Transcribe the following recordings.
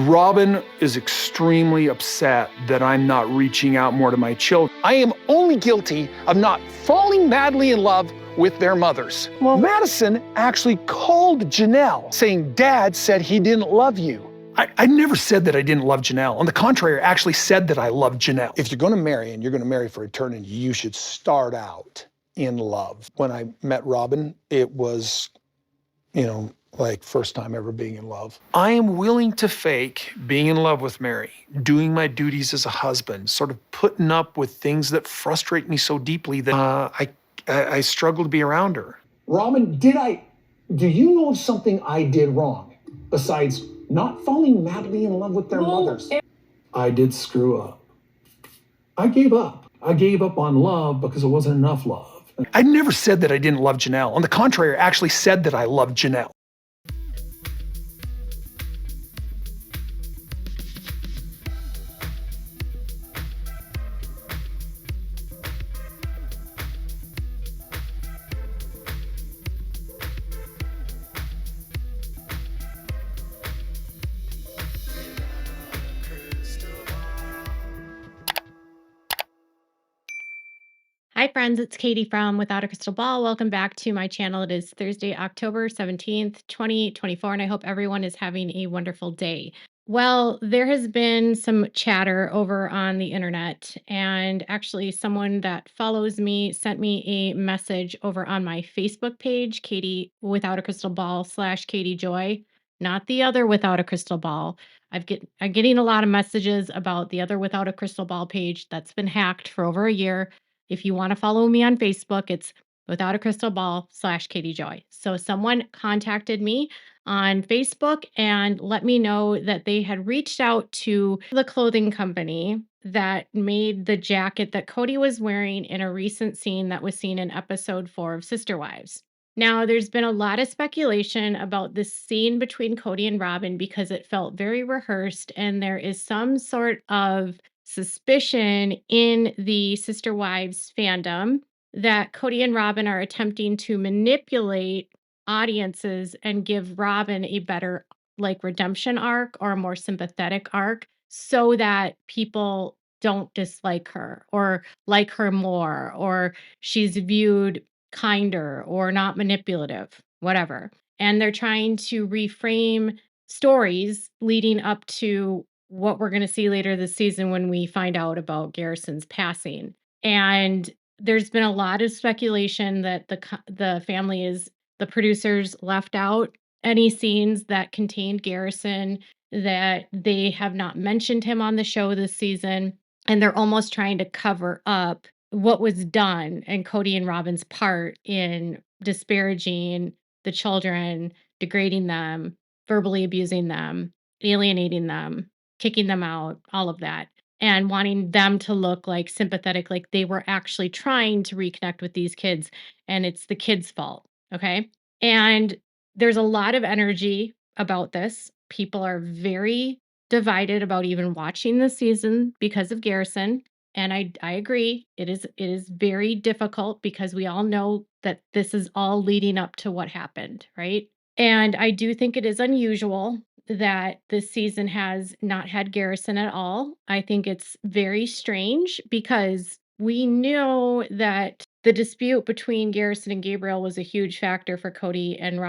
Robyn is extremely upset that I'm not reaching out more to my children. I am only guilty of not falling madly in love with their mothers. Well, Madison actually called Janelle, saying Dad said he didn't love you. I never said that I didn't love Janelle. On the contrary, I actually said that I loved Janelle. If you're gonna marry and you're gonna marry for eternity, you should start out in love. When I met Robyn, it was, like first time ever being in love. I am willing to fake being in love with Mary, doing my duties as a husband, sort of putting up with things that frustrate me so deeply that I struggle to be around her. Robyn, do you know of something I did wrong besides not falling madly in love with their mothers? I did screw up. I gave up. I gave up on love because it wasn't enough love. I never said that I didn't love Janelle. On the contrary, I actually said that I loved Janelle. Hi friends, it's Katie from Without a Crystal Ball. Welcome back to my channel. It is Thursday, October 17th, 2024, and I hope everyone is having a wonderful day. Well, there has been some chatter over on the internet, and actually someone that follows me sent me a message over on my Facebook page, Katie Without a Crystal Ball / Katie Joy, not the other Without a Crystal Ball. I'm getting a lot of messages about the other Without a Crystal Ball page that's been hacked for over a year. If you want to follow me on Facebook, it's Without a Crystal Ball / Katie Joy. So someone contacted me on Facebook and let me know that they had reached out to the clothing company that made the jacket that Cody was wearing in a recent scene that was seen in episode 4 of Sister Wives. Now, there's been a lot of speculation about this scene between Cody and Robyn because it felt very rehearsed, and there is some sort of suspicion in the Sister Wives fandom that Cody and Robyn are attempting to manipulate audiences and give Robyn a better redemption arc or a more sympathetic arc so that people don't dislike her or like her more, or she's viewed kinder or not manipulative, whatever. And they're trying to reframe stories leading up to what we're going to see later this season when we find out about Garrison's passing. And there's been a lot of speculation that the producers left out any scenes that contained Garrison, that they have not mentioned him on the show this season, and they're almost trying to cover up what was done and Cody and Robyn's part in disparaging the children, degrading them, verbally abusing them, alienating them, kicking them out, all of that, and wanting them to look like sympathetic, like they were actually trying to reconnect with these kids, and it's the kids' fault, okay? And there's a lot of energy about this. People are very divided about even watching this season because of Garrison, and I agree. It is very difficult because we all know that this is all leading up to what happened, right? And I do think it is unusual that this season has not had Garrison at all. I think it's very strange because we know that the dispute between Garrison and Gabriel was a huge factor for Cody and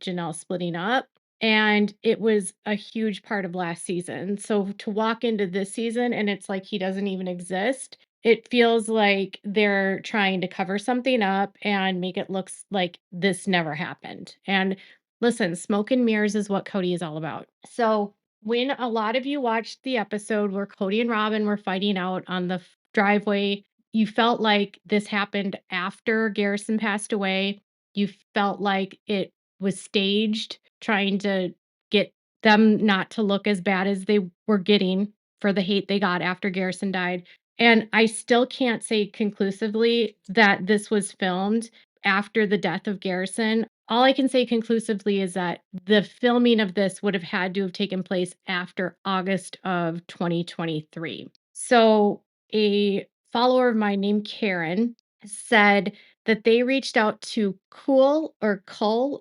Janelle splitting up. And it was a huge part of last season. So to walk into this season and it's like he doesn't even exist, it feels like they're trying to cover something up and make it look like this never happened. And listen, smoke and mirrors is what Cody is all about. So when a lot of you watched the episode where Cody and Robyn were fighting out on the driveway, you felt like this happened after Garrison passed away. You felt like it was staged, trying to get them not to look as bad as they were getting for the hate they got after Garrison died. And I still can't say conclusively that this was filmed after the death of Garrison. All I can say conclusively is that the filming of this would have had to have taken place after August of 2023. So a follower of mine named Karen said that they reached out to Kuhl,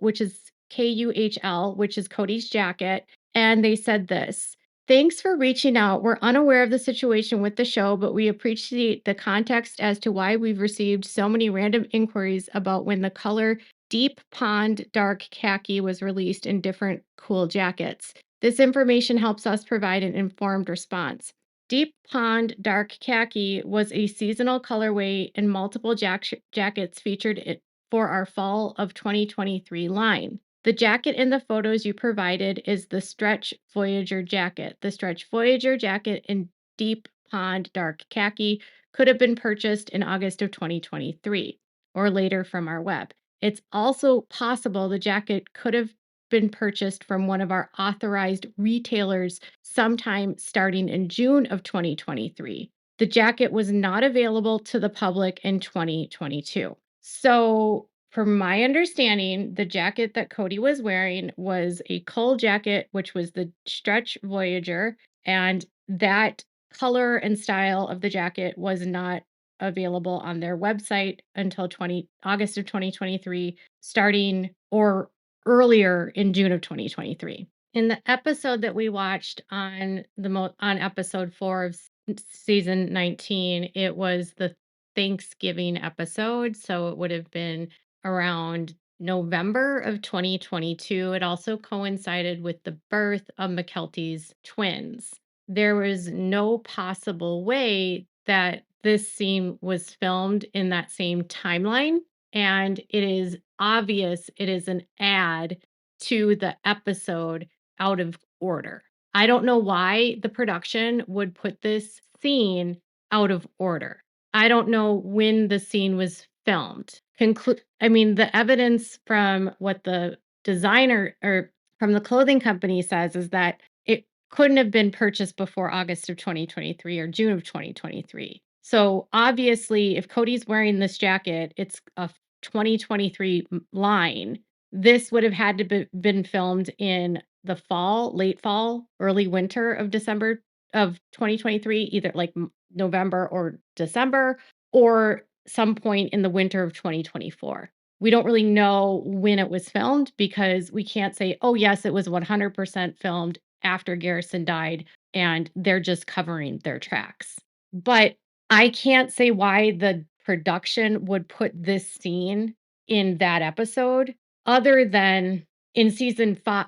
which is Kuhl, which is Cody's jacket, and they said this: Thanks for reaching out. We're unaware of the situation with the show, but we appreciate the context as to why we've received so many random inquiries about when the color Deep Pond Dark Khaki was released in different cool jackets. This information helps us provide an informed response. Deep Pond Dark Khaki was a seasonal colorway in multiple jackets featured for our fall of 2023 line. The jacket in the photos you provided is the Stretch Voyager jacket. The Stretch Voyager jacket in Deep Pond Dark Khaki could have been purchased in August of 2023 or later from our web. It's also possible the jacket could have been purchased from one of our authorized retailers sometime starting in June of 2023. The jacket was not available to the public in 2022. So, from my understanding, the jacket that Kody was wearing was a Cole jacket, which was the Stretch Voyager, and that color and style of the jacket was not available on their website until August of 2023, starting or earlier in June of 2023. In the episode that we watched on on episode 4 of season 19, it was the Thanksgiving episode, so it would have been around November of 2022. It also coincided with the birth of McKelty's twins. There was no possible way that this scene was filmed in that same timeline, and it is obvious it is an ad to the episode out of order. I don't know why the production would put this scene out of order. I don't know when the scene was filmed. The evidence from what the designer or from the clothing company says is that it couldn't have been purchased before August of 2023 or June of 2023. So obviously, if Kody's wearing this jacket, it's a 2023 line. This would have had to been filmed in the fall, late fall, early winter of December of 2023, either like November or December, or some point in the winter of 2024. We don't really know when it was filmed because we can't say, oh, yes, it was 100% filmed after Garrison died and they're just covering their tracks. But I can't say why the production would put this scene in that episode other than in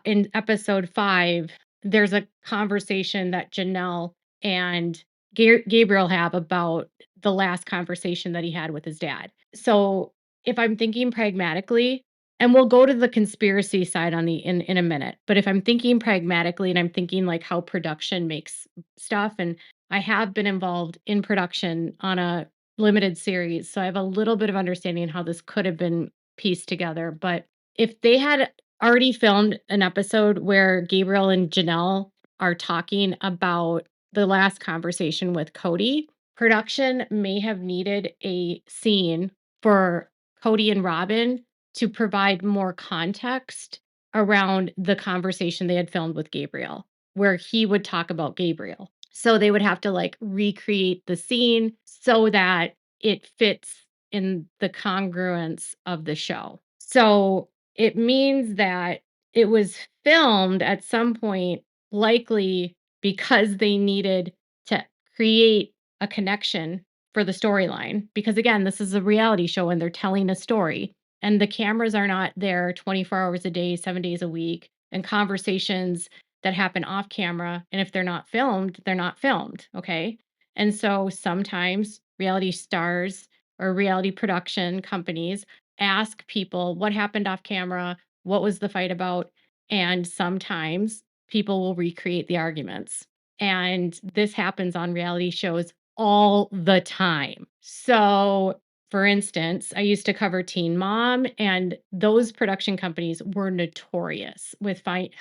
in episode 5, there's a conversation that Janelle and Gabriel have about the last conversation that he had with his dad. So if I'm thinking pragmatically, and we'll go to the conspiracy side in a minute, but if I'm thinking pragmatically and I'm thinking like how production makes stuff, and I have been involved in production on a limited series, so I have a little bit of understanding how this could have been pieced together. But if they had already filmed an episode where Gabriel and Janelle are talking about the last conversation with Kody, production may have needed a scene for Kody and Robyn to provide more context around the conversation they had filmed with Gabriel, where he would talk about Gabriel. So they would have to like recreate the scene so that it fits in the congruence of the show. So it means that it was filmed at some point, likely because they needed to create a connection for the storyline. Because again, this is a reality show and they're telling a story, and the cameras are not there 24 hours a day, 7 days a week, and conversations that happen off camera. And if they're not filmed, they're not filmed. Okay. And so sometimes reality stars or reality production companies ask people what happened off camera, what was the fight about, and sometimes people will recreate the arguments. And this happens on reality shows all the time. So, for instance, I used to cover Teen Mom, and those production companies were notorious with finding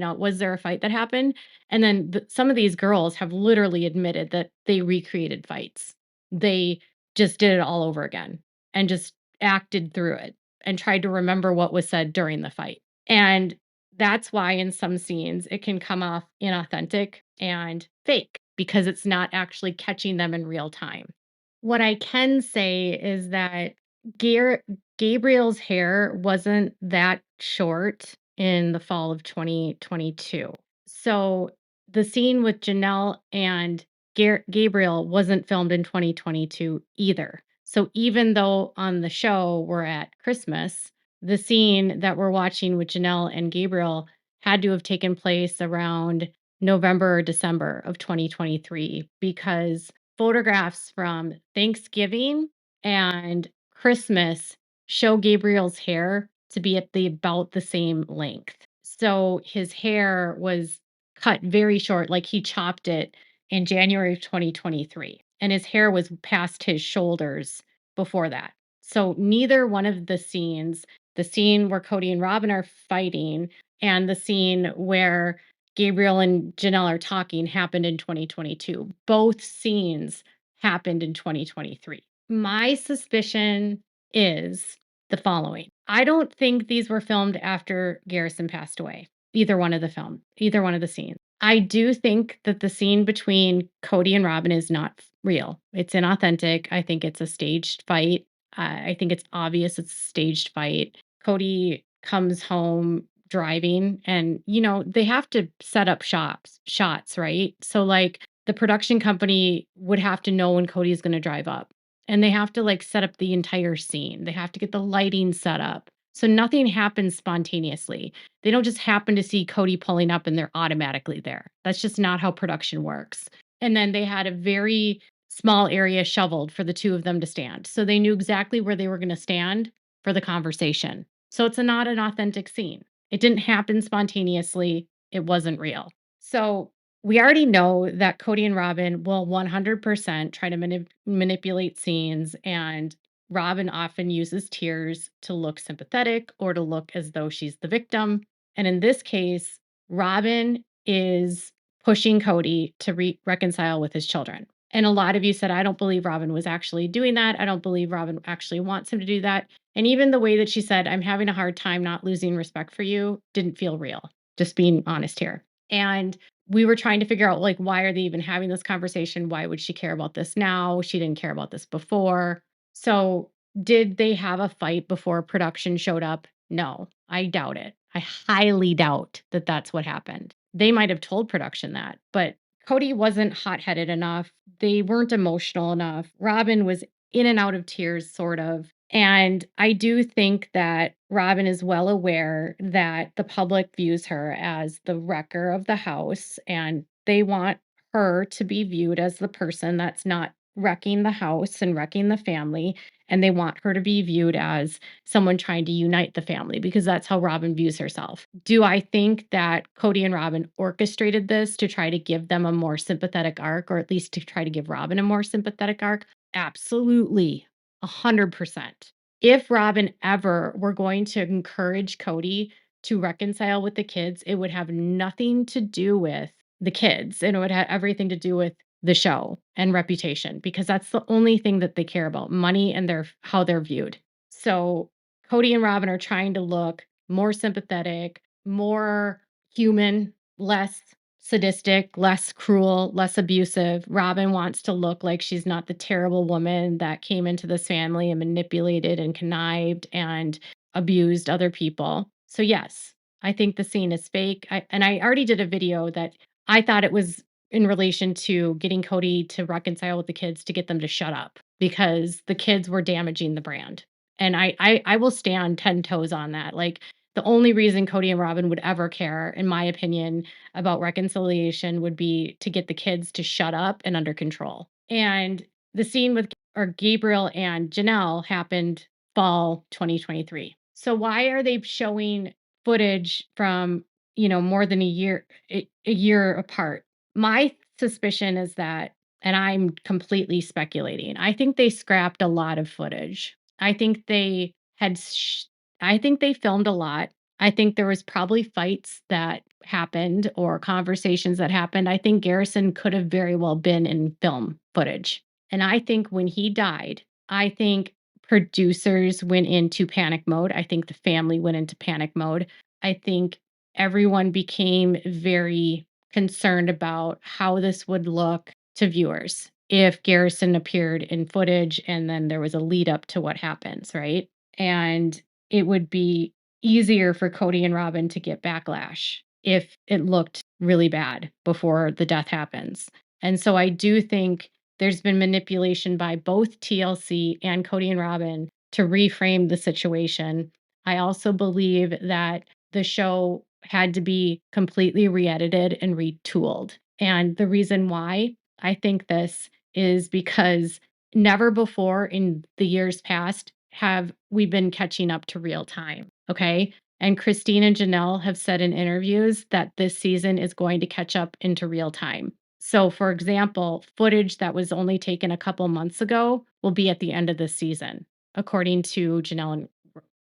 out, was there a fight that happened? And then some of these girls have literally admitted that they recreated fights. They just did it all over again and just acted through it and tried to remember what was said during the fight. And that's why in some scenes it can come off inauthentic and fake because it's not actually catching them in real time. What I can say is that Gabriel's hair wasn't that short in the fall of 2022. So the scene with Janelle and Gabriel wasn't filmed in 2022 either. So even though on the show we're at Christmas, the scene that we're watching with Janelle and Gabriel had to have taken place around November or December of 2023 because photographs from Thanksgiving and Christmas show Gabriel's hair to be at about the same length. So his hair was cut very short, like he chopped it in January of 2023, and his hair was past his shoulders before that. So neither one of the scenes, the scene where Kody and Robyn are fighting and the scene where Gabriel and Janelle are talking, happened in 2022. Both scenes happened in 2023. My suspicion is the following. I don't think these were filmed after Garrison passed away. Either one of the scenes. I do think that the scene between Kody and Robyn is not real. It's inauthentic. I think it's a staged fight. I think it's obvious it's a staged fight. Kody comes home driving and, they have to set up shots, right? So, like, the production company would have to know when Cody's going to drive up. And they have to, like, set up the entire scene. They have to get the lighting set up. So nothing happens spontaneously. They don't just happen to see Kody pulling up and they're automatically there. That's just not how production works. And then they had a very small area shoveled for the two of them to stand. So they knew exactly where they were going to stand for the conversation. So it's not an authentic scene. It didn't happen spontaneously. It wasn't real. So we already know that Kody and Robyn will 100% try to manipulate scenes, and Robyn often uses tears to look sympathetic or to look as though she's the victim. And in this case, Robyn is pushing Kody to reconcile with his children. And a lot of you said, I don't believe Robyn was actually doing that. I don't believe Robyn actually wants him to do that. And even the way that she said, I'm having a hard time not losing respect for you, didn't feel real. Just being honest here. And we were trying to figure out, like, why are they even having this conversation? Why would she care about this now? She didn't care about this before. So did they have a fight before production showed up? No, I doubt it. I highly doubt that that's what happened. They might have told production that, but Kody wasn't hot-headed enough. They weren't emotional enough. Robyn was in and out of tears, sort of. And I do think that Robyn is well aware that the public views her as the wrecker of the house, and they want her to be viewed as the person that's not wrecking the house and wrecking the family. And they want her to be viewed as someone trying to unite the family because that's how Robyn views herself. Do I think that Kody and Robyn orchestrated this to try to give them a more sympathetic arc, or at least to try to give Robyn a more sympathetic arc? Absolutely. 100%. If Robyn ever were going to encourage Kody to reconcile with the kids, it would have nothing to do with the kids, and it would have everything to do with the show and reputation, because that's the only thing that they care about, money and how they're viewed. So Kody and Robyn are trying to look more sympathetic, more human, less sadistic, less cruel, less abusive. Robyn wants to look like she's not the terrible woman that came into this family and manipulated and connived and abused other people. So yes, I think the scene is fake. I already did a video that I thought it was in relation to getting Kody to reconcile with the kids to get them to shut up because the kids were damaging the brand. And I will stand 10 toes on that. Like, the only reason Kody and Robyn would ever care, in my opinion, about reconciliation would be to get the kids to shut up and under control. And the scene with Gabriel and Janelle happened fall 2023. So why are they showing footage from, more than a year apart? My suspicion is that, and I'm completely speculating, I think they scrapped a lot of footage. I think they filmed a lot. I think there was probably fights that happened or conversations that happened. I think Garrison could have very well been in film footage. And I think when he died, I think producers went into panic mode. I think the family went into panic mode. I think everyone became very concerned about how this would look to viewers if Garrison appeared in footage and then there was a lead up to what happens, right? And it would be easier for Kody and Robyn to get backlash if it looked really bad before the death happens. And so I do think there's been manipulation by both TLC and Kody and Robyn to reframe the situation. I also believe that the show had to be completely re-edited and retooled. And the reason why I think this is because never before in the years past have we been catching up to real time. Okay. And Christine and Janelle have said in interviews that this season is going to catch up into real time. So, for example, footage that was only taken a couple months ago will be at the end of this season, according to Janelle and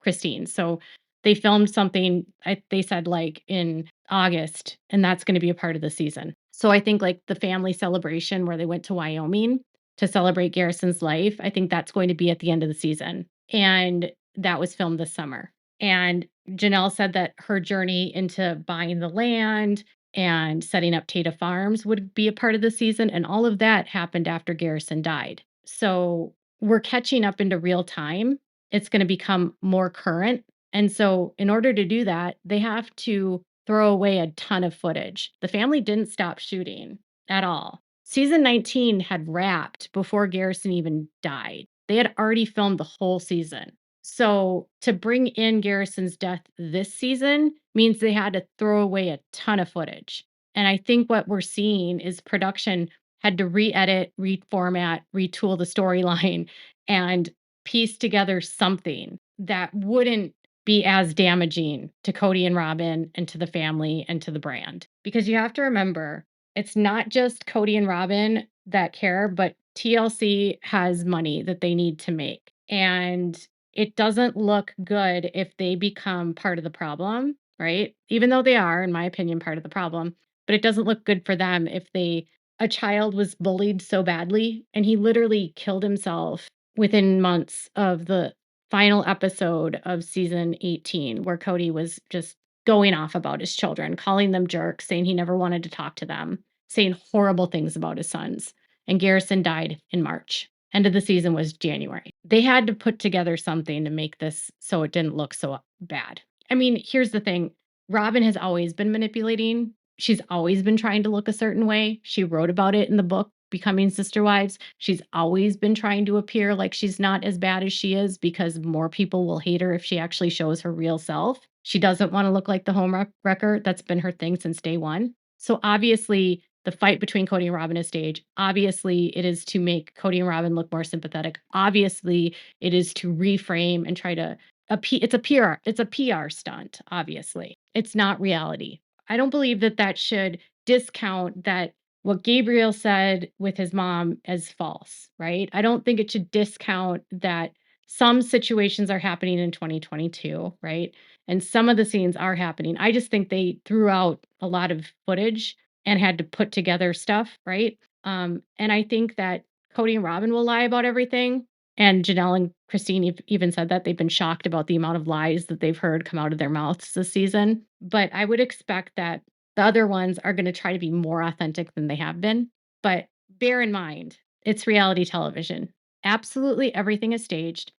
Christine. So, they filmed something, they said like in August, and that's going to be a part of the season. So, I think like the family celebration where they went to Wyoming to celebrate Garrison's life, I think that's going to be at the end of the season. And that was filmed this summer. And Janelle said that her journey into buying the land and setting up Tata Farms would be a part of the season. And all of that happened after Garrison died. So we're catching up into real time. It's going to become more current. And so, in order to do that, they have to throw away a ton of footage. The family didn't stop shooting at all. Season 19 had wrapped before Garrison even died. They had already filmed the whole season. So to bring in Garrison's death this season means they had to throw away a ton of footage. And I think what we're seeing is production had to re-edit, reformat, retool the storyline and piece together something that wouldn't be as damaging to Kody and Robyn and to the family and to the brand. Because you have to remember, it's not just Kody and Robyn that care, but TLC has money that they need to make. And it doesn't look good if they become part of the problem, right? Even though they are, in my opinion, part of the problem, but it doesn't look good for them if a child was bullied so badly and he literally killed himself within months of the final episode of season 18, where Kody was just going off about his children, calling them jerks, saying he never wanted to talk to them, saying horrible things about his sons. And Garrison died in March. End of the season was January. They had to put together something to make this so it didn't look so bad. I mean, here's the thing. Robyn has always been manipulating. She's always been trying to look a certain way. She wrote about it in the book, Becoming Sister Wives. She's always been trying to appear like she's not as bad as she is because more people will hate her if she actually shows her real self. She doesn't want to look like the home wrecker. That's been her thing since day one. So obviously, the fight between Kody and Robyn is staged. Obviously, it is to make Kody and Robyn look more sympathetic. Obviously, it is to reframe and try to it's a PR stunt, obviously. It's not reality. I don't believe that should discount that what Gabriel said with his mom as false, right? I don't think it should discount that some situations are happening in 2022, right? And some of the scenes are happening. I just think they threw out a lot of footage and had to put together stuff, right? And I think that Kody and Robyn will lie about everything. And Janelle and Christine even said that they've been shocked about the amount of lies that they've heard come out of their mouths this season. But I would expect that the other ones are going to try to be more authentic than they have been. But bear in mind, it's reality television. Absolutely everything is staged.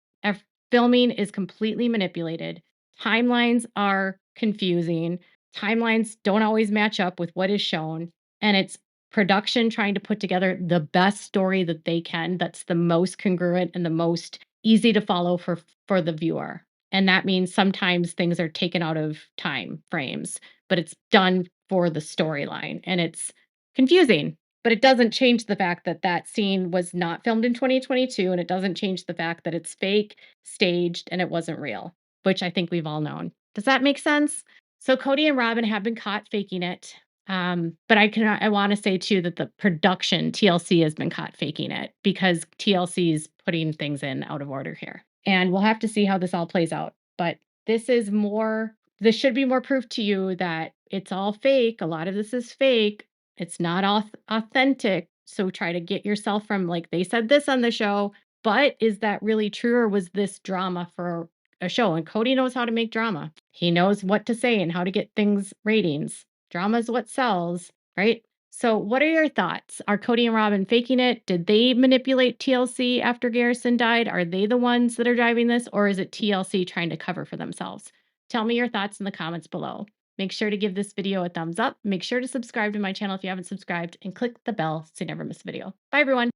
Filming is completely manipulated. Timelines are confusing. Timelines don't always match up with what is shown. And it's production trying to put together the best story that they can that's the most congruent and the most easy to follow for the viewer. And that means sometimes things are taken out of time frames, but it's done for the storyline and it's confusing. But it doesn't change the fact that that scene was not filmed in 2022, and it doesn't change the fact that it's fake, staged, and it wasn't real, which I think we've all known. Does that make sense? So Kody and Robyn have been caught faking it. But I want to say too that the production TLC has been caught faking it because TLC is putting things in out of order here. And we'll have to see how this all plays out. But this should be more proof to you that it's all fake. A lot of this is fake. It's not authentic. So try to get yourself from like they said this on the show, but is that really true or was this drama for a show? And Kody knows how to make drama. He knows what to say and how to get things ratings. Drama is what sells, right? So what are your thoughts? Are Kody and Robyn faking it? Did they manipulate TLC after Garrison died? Are they the ones that are driving this or is it TLC trying to cover for themselves? Tell me your thoughts in the comments below. Make sure to give this video a thumbs up. Make sure to subscribe to my channel if you haven't subscribed and click the bell so you never miss a video. Bye, everyone.